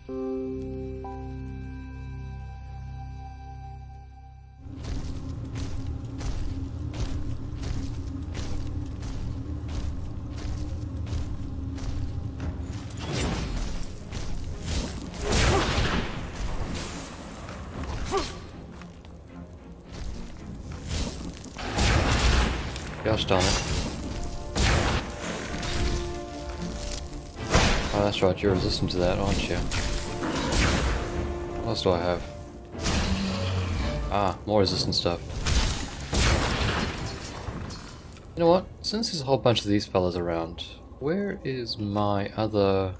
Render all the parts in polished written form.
Gosh darn it. Oh, that's right, you're resistant to that, aren't you? What else do I have? Ah, more resistant stuff. You know what? Since there's a whole bunch of these fellas around, where is my other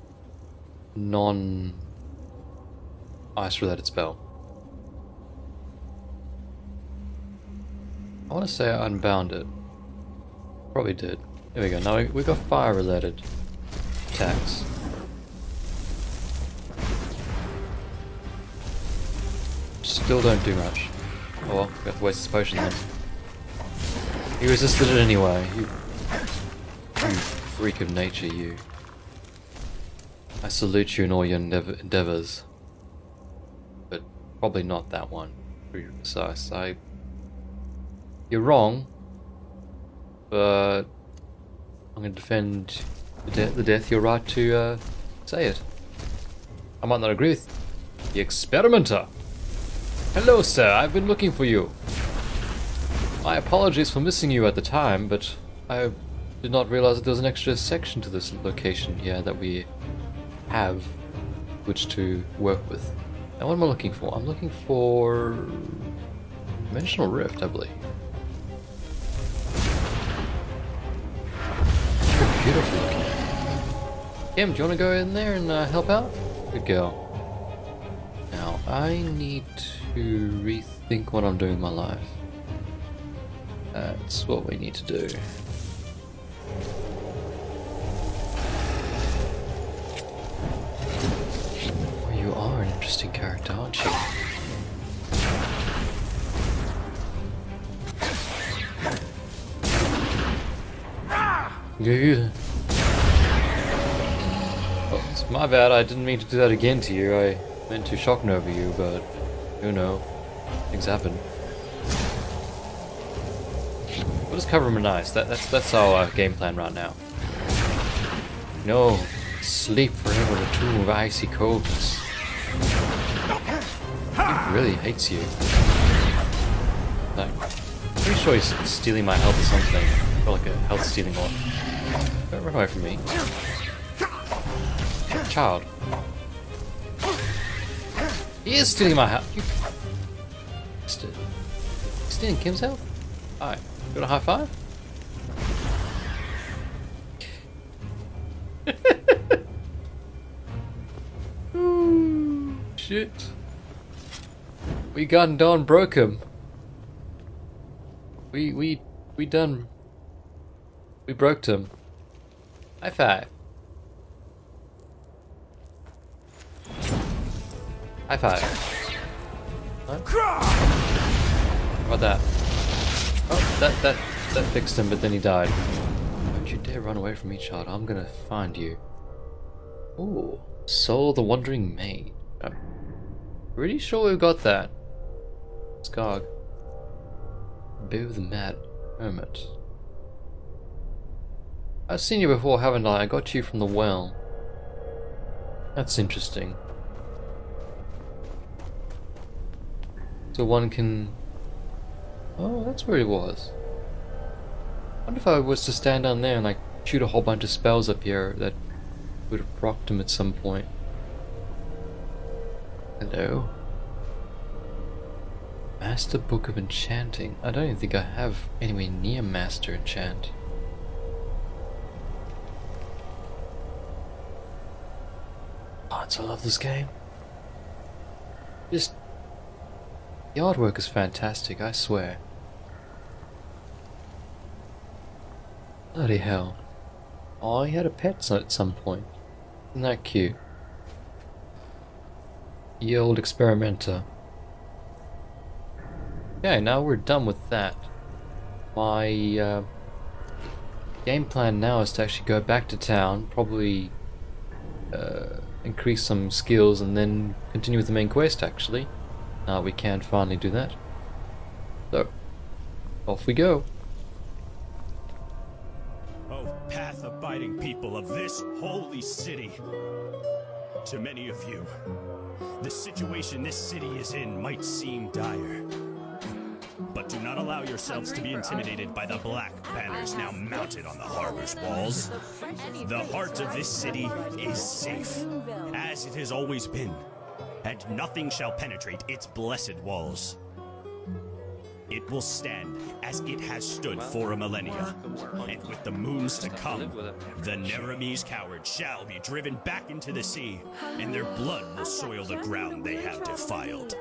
non-ice related spell? I want to say I unbound it. Probably did. There we go. Now we got fire related attacks. Still don't do much. Oh well, we have to waste this potion then. You resisted it anyway. You freak of nature, you. I salute you in all your endeavors. But probably not that one. To be precise. You're wrong. But I'm going to defend the death. Your right to say it. I might not agree with the experimenter. Hello, sir. I've been looking for you. My apologies for missing you at the time, but I did not realize that there was an extra section to this location here that we have which to work with. Now, what am I looking for? I'm looking for Dimensional Rift, I believe. Beautiful looking. Kim, do you want to go in there and help out? Good girl. Now, I need to rethink what I'm doing in my life. That's what we need to do. Well, you are an interesting character, aren't you? Good. Oh, it's my bad, I didn't mean to do that again to you. I meant to shock nova you, but you know, things happen. We'll just cover him in ice. That's our game plan right now. No, sleep forever in a tomb of icy coldness. He really hates you. Like, I'm pretty sure he's stealing my health or something. Or like a health stealing one. Don't run away from me. Child. He is stealing my health. You stealing Kim's health? Alright. You want a high five? Ooh, shit. We got done broke him. We done. We broke him. High five. High five. Huh? How about that? Oh, that fixed him, but then he died. Don't you dare run away from me, child. I'm gonna find you. Ooh, Soul the Wandering Maid. I'm pretty sure we've got that. Skarg. Bear the Mad Hermit. I've seen you before, haven't I? I got you from the well. That's interesting. So one can... Oh, that's where he was. I wonder if I was to stand down there and like shoot a whole bunch of spells up here that would have procced him at some point. Hello? Master Book of Enchanting. I don't even think I have anywhere near Master Enchant. Oh, I love this game. Just... The artwork is fantastic, I swear. Bloody hell. Oh, he had a pet at some point. Isn't that cute? Ye old experimenter. Okay, now we're done with that. My game plan now is to actually go back to town, probably increase some skills and then continue with the main quest, actually. Now we can finally do that. So, off we go. Oh, path-abiding people of this holy city. To many of you, the situation this city is in might seem dire. But do not allow yourselves to be intimidated by the black banners now mounted on the harbor's walls. The heart of this city is safe, as it has always been, and nothing shall penetrate its blessed walls. It will stand as it has stood for a millennia, and with the moons to come, the Neremese cowards shall be driven back into the sea, and their blood will soil the ground they have defiled.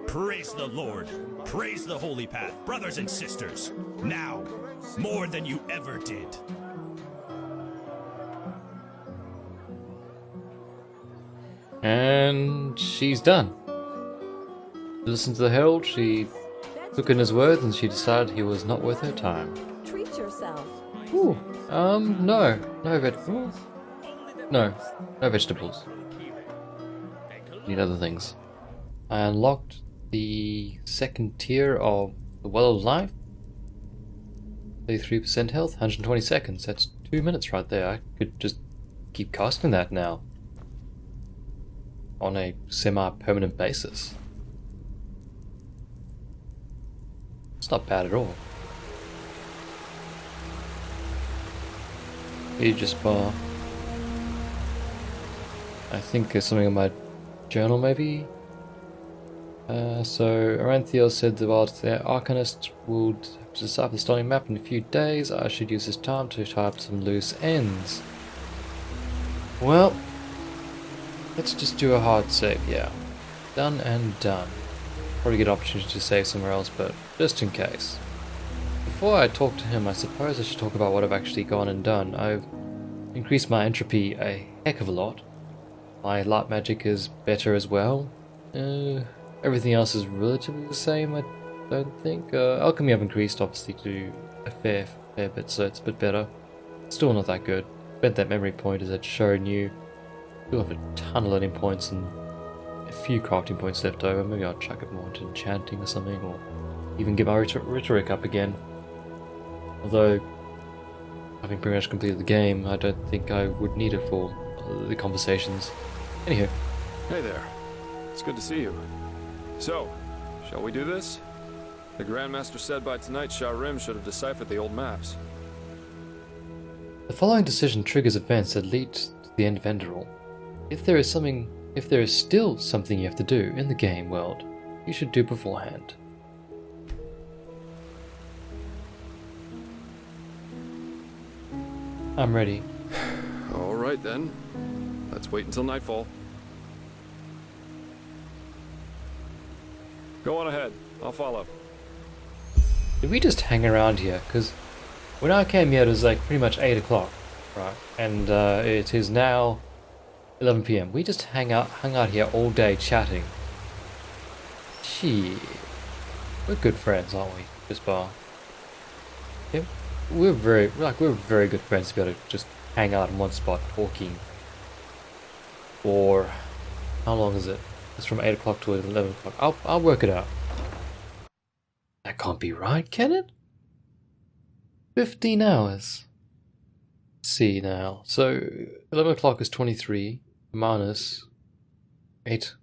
Praise the Lord, praise the holy path, brothers and sisters, now, more than you ever did. And she's done. Listened to the herald, she took in his words, and she decided he was not worth her time. Treat yourself. Ooh, no vegetables. No vegetables. Need other things. I unlocked the second tier of the Well of Life. 33% health, 120 seconds. That's 2 minutes right there. I could just keep casting that now. On a semi-permanent basis. It's not bad at all. Aegis bar. I think there's something in my journal maybe? So Aranthiel said the Arcanist would decipher the starting map in a few days. I should use this time to tie up some loose ends. Well, let's just do a hard save, yeah. Done and done. Probably get an opportunity to save somewhere else, but just in case. Before I talk to him, I suppose I should talk about what I've actually gone and done. I've increased my entropy a heck of a lot. My light magic is better as well. Everything else is relatively the same, I don't think. Alchemy I've increased, obviously, to a fair bit, so it's a bit better. Still not that good. Spent that memory point, as I'd shown you. Still have a ton of learning points and a few crafting points left over. Maybe I'll chuck it more into enchanting or something, or even get my rhetoric up again. Although, having pretty much completed the game, I don't think I would need it for the conversations. Anywho. Hey there. It's good to see you. So, shall we do this? The Grandmaster said by tonight Skyrim should have deciphered the old maps. The following decision triggers events that lead to the end of Enderal. If there is still something you have to do in the game world, you should do beforehand. I'm ready. Alright then. Let's wait until nightfall. Go on ahead. I'll follow. Did we just hang around here? Because when I came here it was like pretty much 8 o'clock, right? And it is now 11 PM. We just hung out here all day chatting. Gee, we're good friends, aren't we? This bar. Yeah, we're very good friends to be able to just hang out in one spot talking. Or how long is it? It's from 8 o'clock to 11 o'clock. I'll work it out. That can't be right, can it? 15 hours. Let's see now. So 11 o'clock is 23 minus 8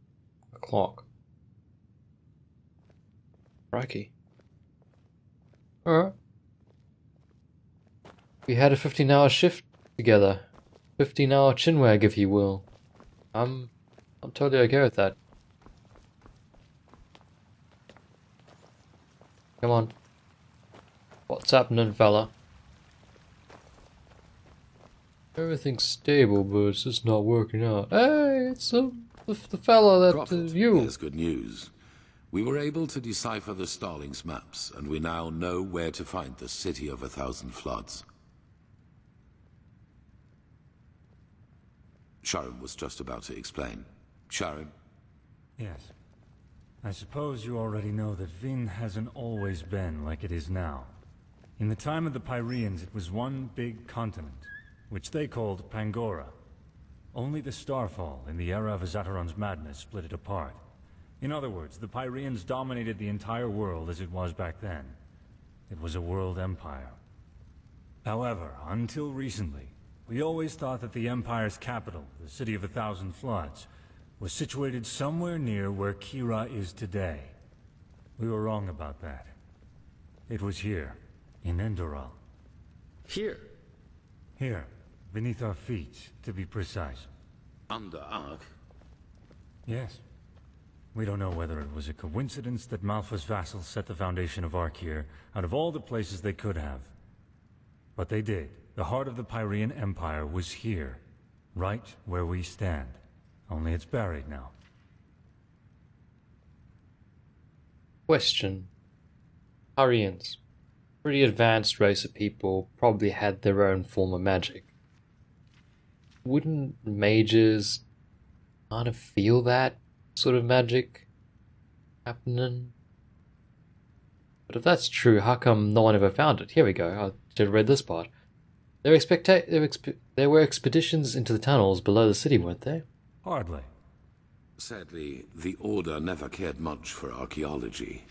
o'clock. Crikey. Alright. We had a 15-hour shift together. 15-hour chinwag, if you will. I'm totally okay with that. Come on. What's happening, fella? Everything's stable, but it's just not working out. Hey, it's the fella that you. Here's good news. We were able to decipher the Starling's maps, and we now know where to find the City of 1,000 Floods. Sharon was just about to explain. Sharon? Yes. I suppose you already know that Vin hasn't always been like it is now. In the time of the Pyreans, it was one big continent, which they called Pangora. Only the Starfall in the era of Azateron's madness split it apart. In other words, the Pyreans dominated the entire world as it was back then. It was a world empire. However, until recently, we always thought that the Empire's capital, the City of 1,000 Floods, was situated somewhere near where Kira is today. We were wrong about that. It was here, in Enderal. Here. Here, beneath our feet, to be precise. Under Ark? Yes. We don't know whether it was a coincidence that Malphas' vassals set the foundation of Ark here, out of all the places they could have. But they did. The heart of the Pyrean Empire was here, right where we stand. Only it's buried now. Question. Arians. Pretty advanced race of people, probably had their own form of magic. Wouldn't mages kind of feel that sort of magic happening? But if that's true, how come no one ever found it? Here we go. I should have read this part. There were expeditions into the tunnels below the city, weren't there? Hardly. Sadly, the Order never cared much for archaeology.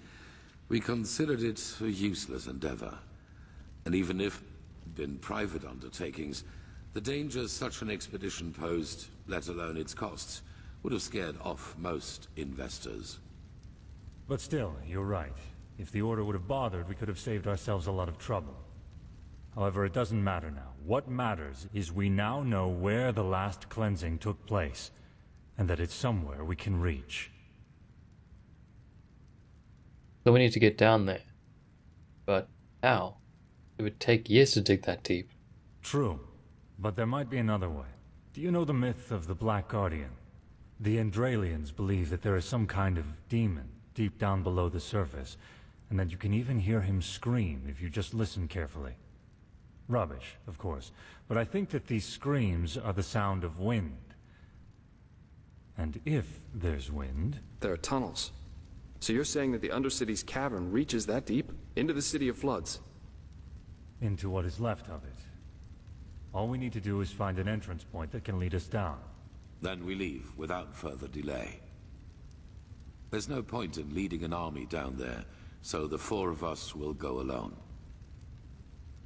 We considered it a useless endeavor. And even if in private undertakings, the dangers such an expedition posed, let alone its costs, would have scared off most investors. But still, you're right. If the Order would have bothered, we could have saved ourselves a lot of trouble. However, it doesn't matter now. What matters is we now know where the last cleansing took place, and that it's somewhere we can reach. So we need to get down there. But how? It would take years to dig that deep. True, but there might be another way. Do you know the myth of the Black Guardian? The Endralians believe that there is some kind of demon deep down below the surface, and that you can even hear him scream if you just listen carefully. Rubbish, of course, but I think that these screams are the sound of wind. And if there's wind... There are tunnels. So you're saying that the Undercity's cavern reaches that deep? Into the City of Floods? into what is left of it. All we need to do is find an entrance point that can lead us down. Then we leave without further delay. There's no point in leading an army down there, so the four of us will go alone.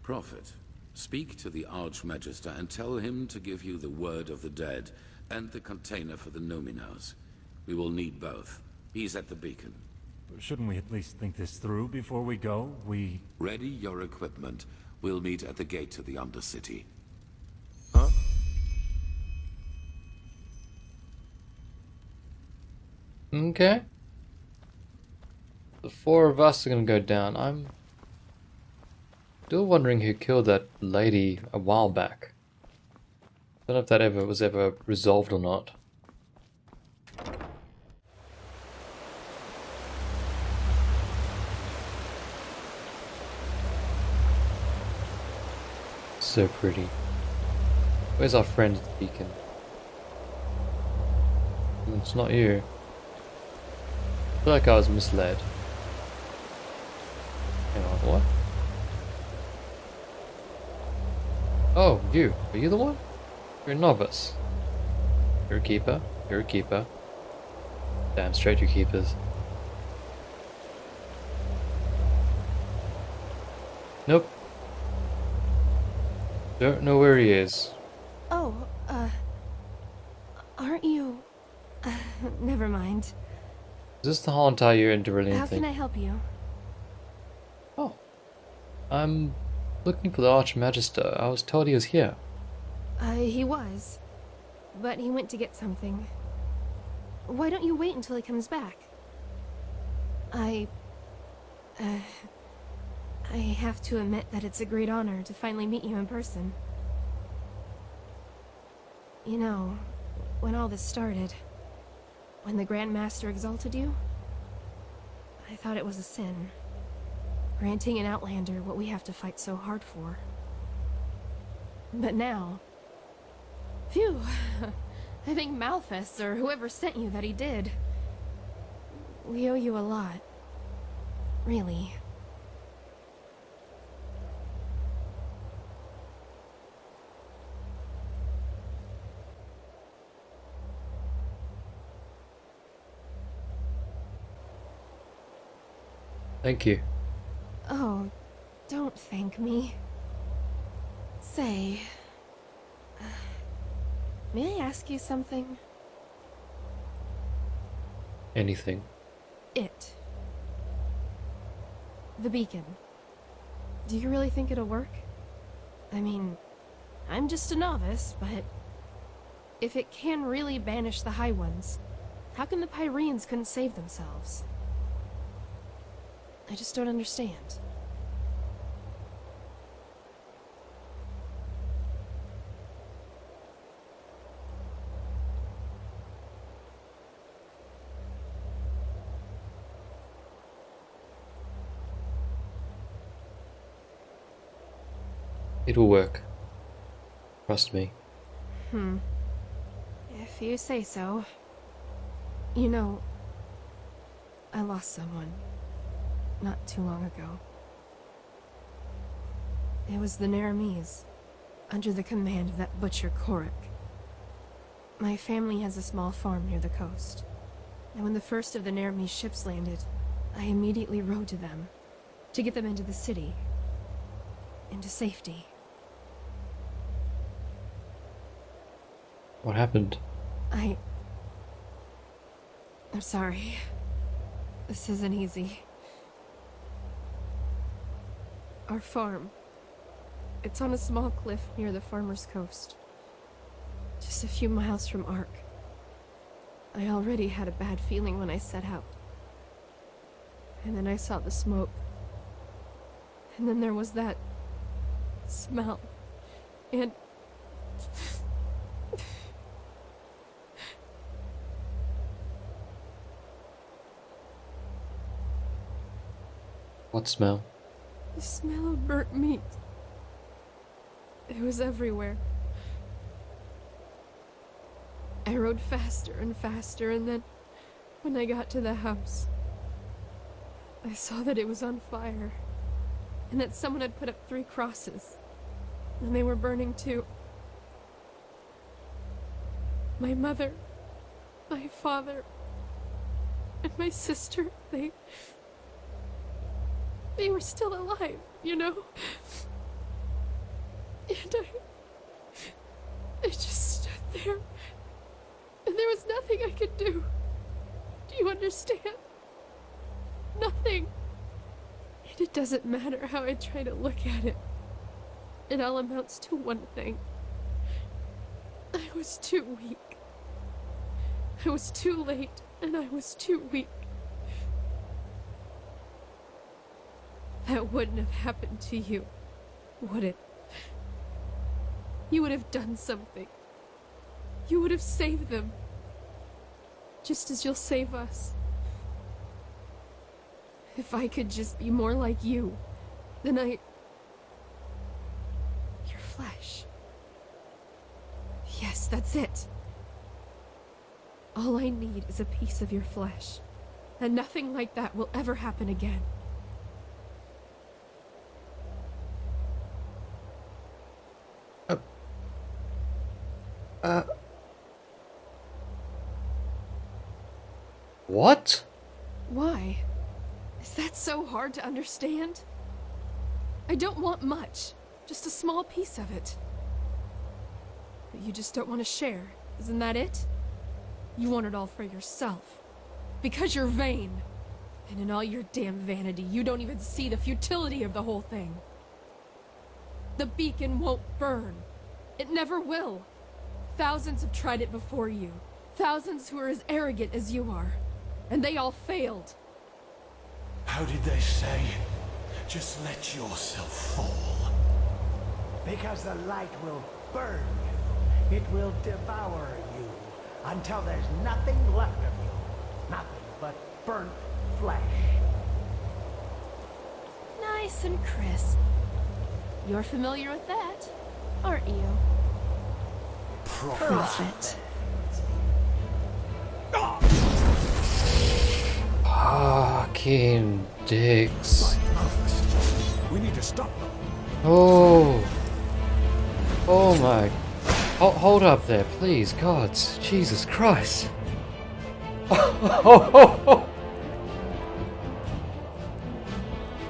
Prophet, speak to the Archmagister and tell him to give you the word of the dead and the container for the Numinos. We will need both. He's at the beacon. Shouldn't we at least think this through before we go? Ready your equipment. We'll meet at the gate to the Undercity. Huh? Okay. The four of us are gonna go down. I'm still wondering who killed that lady a while back. Don't know if that was ever resolved or not. So pretty. Where's our friend at the beacon? It's not you. I feel like I was misled. Hang on, what? Oh, you. Are you the one? You're a novice. You're a keeper. You're a keeper. Damn straight you keepers. Nope. Don't know where he is. Oh, aren't you... never mind. Is this the whole entire Enderal How thing? can I help you? Oh. I'm looking for the Archmagister. I was told he was here. He was. But he went to get something. Why don't you wait until he comes back? I have to admit that it's a great honor to finally meet you in person. You know, when all this started, when the Grand Master exalted you, I thought it was a sin. Granting an Outlander what we have to fight so hard for. But now... Phew! I think Malphas, or whoever sent you, that he did. We owe you a lot. Really. Thank you. Oh, don't thank me. Say, may I ask you something? Anything. The beacon. Do you really think it'll work? I mean, I'm just a novice, but if it can really banish the High Ones, how come the Pyreans couldn't save themselves? I just don't understand. It'll work. Trust me. If you say so. You know, I lost someone not too long ago. It was the Naramis, under the command of that butcher Kopp. My family has a small farm near the coast, and when the first of the Naramis ships landed, I immediately rode to them, to get them into the city, into safety. What happened? I'm sorry. This isn't easy. Our farm. It's on a small cliff near the farmer's coast. Just a few miles from Ark. I already had a bad feeling when I set out. And then I saw the smoke. And then there was that smell. And What smell? the smell of burnt meat. It was everywhere. I rode faster and faster, and then, when I got to the house, I saw that it was on fire, and that someone had put up 3 crosses, and they were burning too. My mother, my father, and my sister, they were still alive, you know? And I just stood there, and there was nothing I could do. Do you understand? Nothing. And it doesn't matter how I try to look at it. It all amounts to one thing. I was too weak. I was too late, and I was too weak. That wouldn't have happened to you, would it? You would have done something. You would have saved them. Just as you'll save us. If I could just be more like you, then Your flesh. Yes, that's it. All I need is a piece of your flesh. And nothing like that will ever happen again. What? Why? Is that so hard to understand? I don't want much, just a small piece of it. But you just don't want to share, isn't that it? You want it all for yourself. Because you're vain. And in all your damn vanity, you don't even see the futility of the whole thing. The beacon won't burn. It never will. Thousands have tried it before you. Thousands who are as arrogant as you are. And they all failed. How did they say? Just let yourself fall. Because the light will burn you. It will devour you. Until there's nothing left of you. Nothing but burnt flesh. Nice and crisp. You're familiar with that, aren't you? Prophet. Fucking dicks. We need to stop them. Oh. Oh my. Hold up there, please. Gods. Jesus Christ.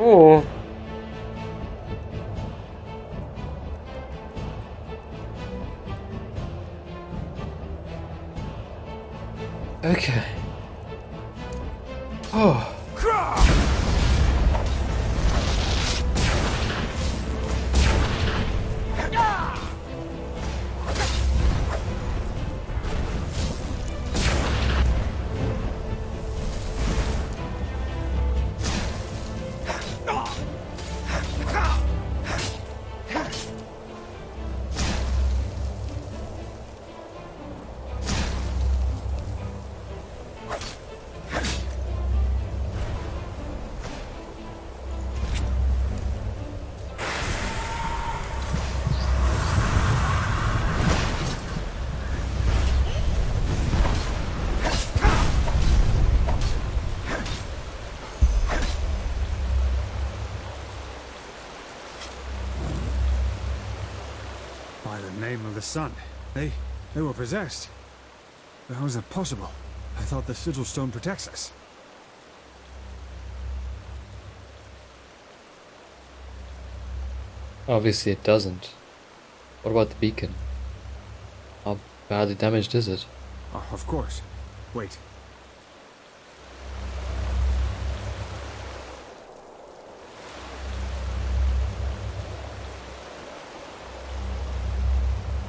Oh. Okay. Oh. By the name of the sun. They were possessed. How is that possible? I thought the sigil stone protects us. Obviously it doesn't. What about the beacon? How badly damaged is it? Oh, of course. Wait.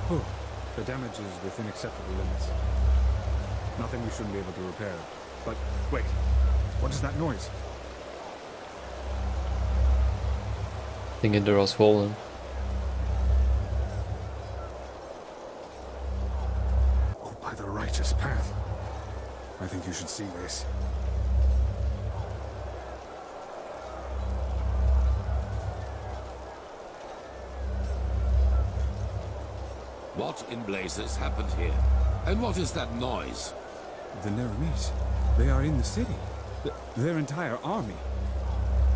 Oh, the damage is within acceptable limits. Nothing we shouldn't be able to repair. But wait, what is that noise? I think Enderal's fallen. Oh, by the righteous path. I think you should see this. What in blazes happened here? And what is that noise? The Neramis. They are in the city. Their entire army.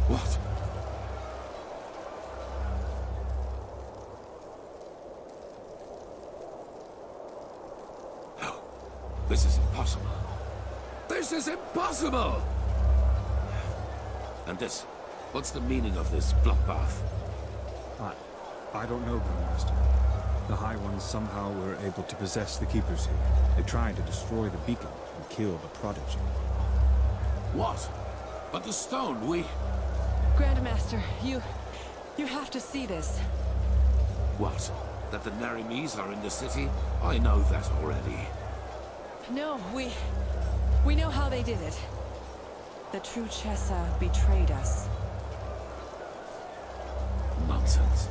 What? No. This is impossible. This is impossible! And this? What's the meaning of this bloodbath? I don't know, Grandmaster. The High Ones somehow were able to possess the Keepers here. They tried to destroy the beacon and kill the Prodigy. What? But the stone, we... Grandmaster, you have to see this. What? That the Neramis are in the city? I know that already. No, we know how they did it. The true Chessa betrayed us. Nonsense.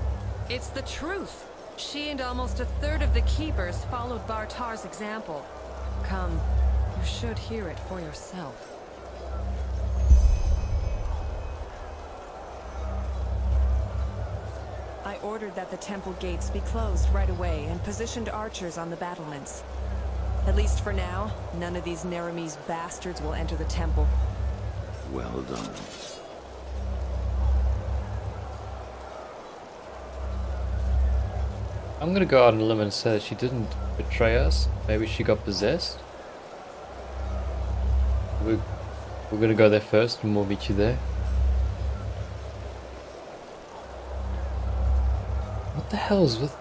It's the truth. She and almost a third of the Keepers followed Bartar's example. Come, you should hear it for yourself. I ordered that the temple gates be closed right away and positioned archers on the battlements. At least for now, none of these Neramis bastards will enter the temple. Well done. I'm gonna go out on a limb and say that she didn't betray us. Maybe she got possessed. We're gonna go there first and we'll meet you there. What the hell is with...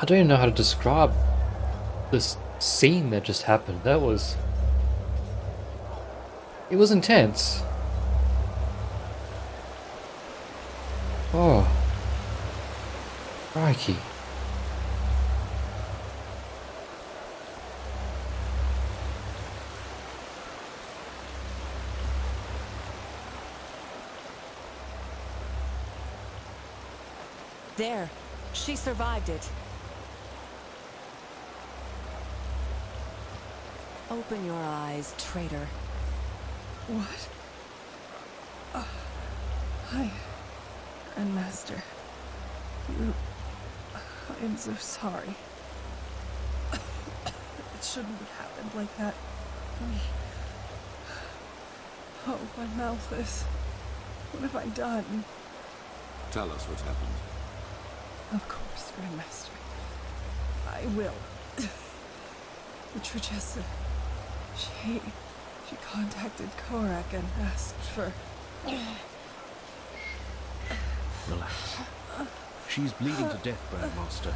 I don't even know how to describe this scene that just happened. That was... It was intense. Oh. Crikey. There. She survived it. Open your eyes, traitor. What? Hi, Grandmaster. I am so sorry. It shouldn't have happened like that. Oh, my mouth is... What have I done? Tell us what happened. Of course, Grandmaster. I will. The ThisJester. She contacted Korak and asked for... Relax. She's bleeding to death, Grandmaster.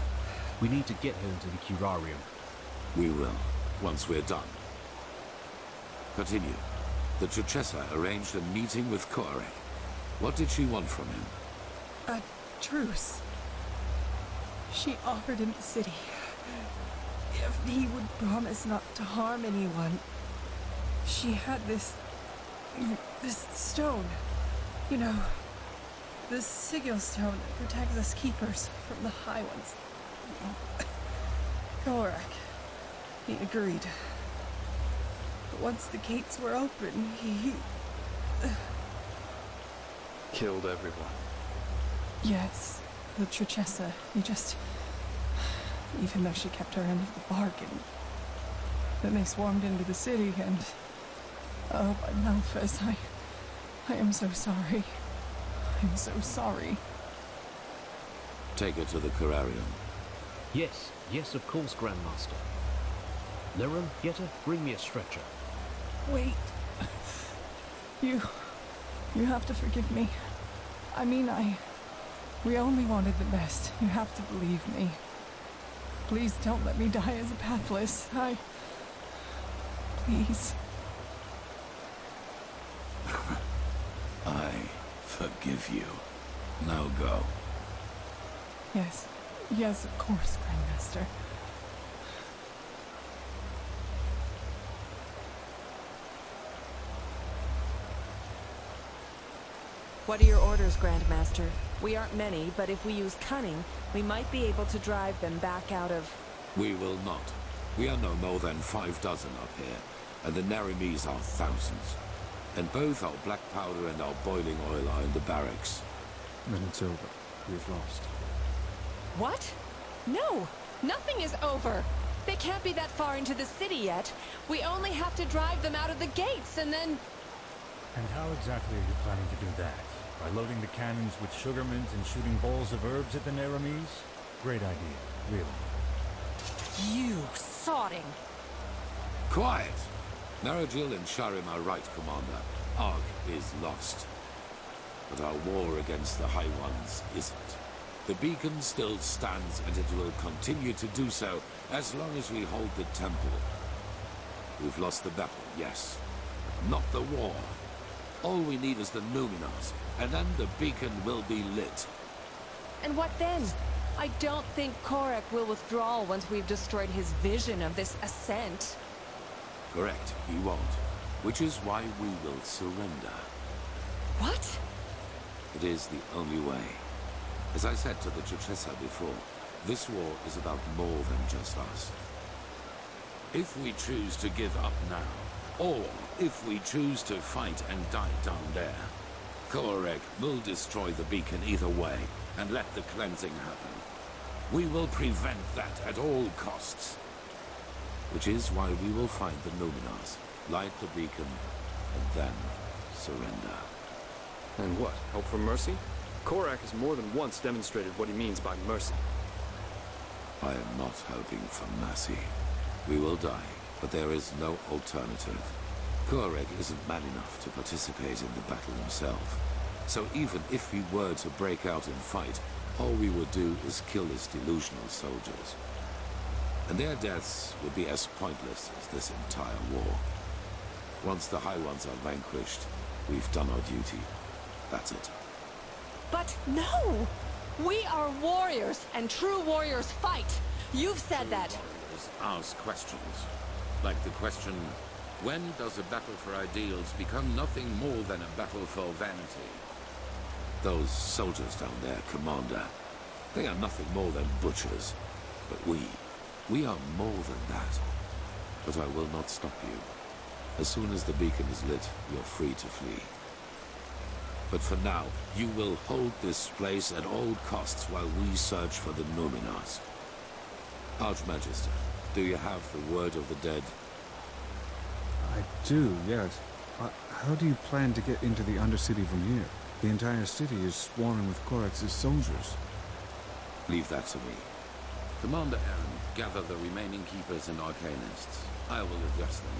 We need to get her into the curarium. We will, once we're done. Continue. The ThisJester arranged a meeting with Korak. What did she want from him? A truce. She offered him the city. If he would promise not to harm anyone. She had this stone. You know, the sigil stone that protects us keepers from the High Ones. Korak, he agreed. But once the gates were open, he... Killed everyone. Yes, the ThisJester. He just... Even though she kept her end of the bargain. Then they swarmed into the city and... Oh, but Malphas, I am so sorry. I'm so sorry. Take her to the Curarium. Yes, yes, of course, Grandmaster. Lirum, Yetta, bring me a stretcher. Wait. You have to forgive me. I mean, we only wanted the best. You have to believe me. Please don't let me die as a pathless. Please. I forgive you. Now go. Yes. Yes, of course, Grandmaster. What are your orders, Grandmaster? We aren't many, but if we use cunning, we might be able to drive them back out of... We will not. We are no more than 6 up here, and the Naramis are thousands. And both our black powder and our boiling oil are in the barracks. Then it's over. We've lost. What? No! Nothing is over! They can't be that far into the city yet. We only have to drive them out of the gates, and then... And how exactly are you planning to do that? By loading the cannons with sugar mints and shooting balls of herbs at the Naramis? Great idea, really. You sodding! Quiet! Narajil and Sharim are right, Commander. Arg is lost. But our war against the High Ones isn't. The beacon still stands, and it will continue to do so as long as we hold the temple. We've lost the battle, yes, but not the war. All we need is the Numenors, and then the beacon will be lit. And what then? I don't think Korak will withdraw once we've destroyed his vision of this ascent. Correct, he won't. Which is why we will surrender. What? It is the only way. As I said to the ThisJester before, this war is about more than just us. If we choose to give up now, or if we choose to fight and die down there, Korak will destroy the beacon either way and let the cleansing happen. We will prevent that at all costs. Which is why we will find the Numenors, light the beacon, and then surrender. And what? Hope for mercy? Korak has more than once demonstrated what he means by mercy. I am not hoping for mercy. We will die, but there is no alternative. Korak isn't man enough to participate in the battle himself. So even if we were to break out and fight, all we would do is kill his delusional soldiers. And their deaths would be as pointless as this entire war. Once the High Ones are vanquished, we've done our duty. That's it. But no! We are warriors, and true warriors fight! You've said that! Warriors ask questions. Like the question, when does a battle for ideals become nothing more than a battle for vanity? Those soldiers down there, Commander, they are nothing more than butchers. But we are more than that. But I will not stop you. As soon as the beacon is lit, you're free to flee. But for now, you will hold this place at all costs while we search for the Numenors. Archmagister, do you have the word of the dead? I do, yes. How do you plan to get into the Undercity from here? The entire city is swarming with Korax's soldiers. Leave that to me. Commander Aaron, Gather the remaining keepers and arcanists. I will address them.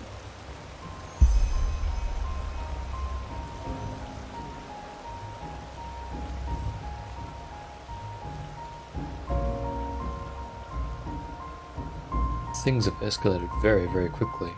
Things have escalated very, very quickly.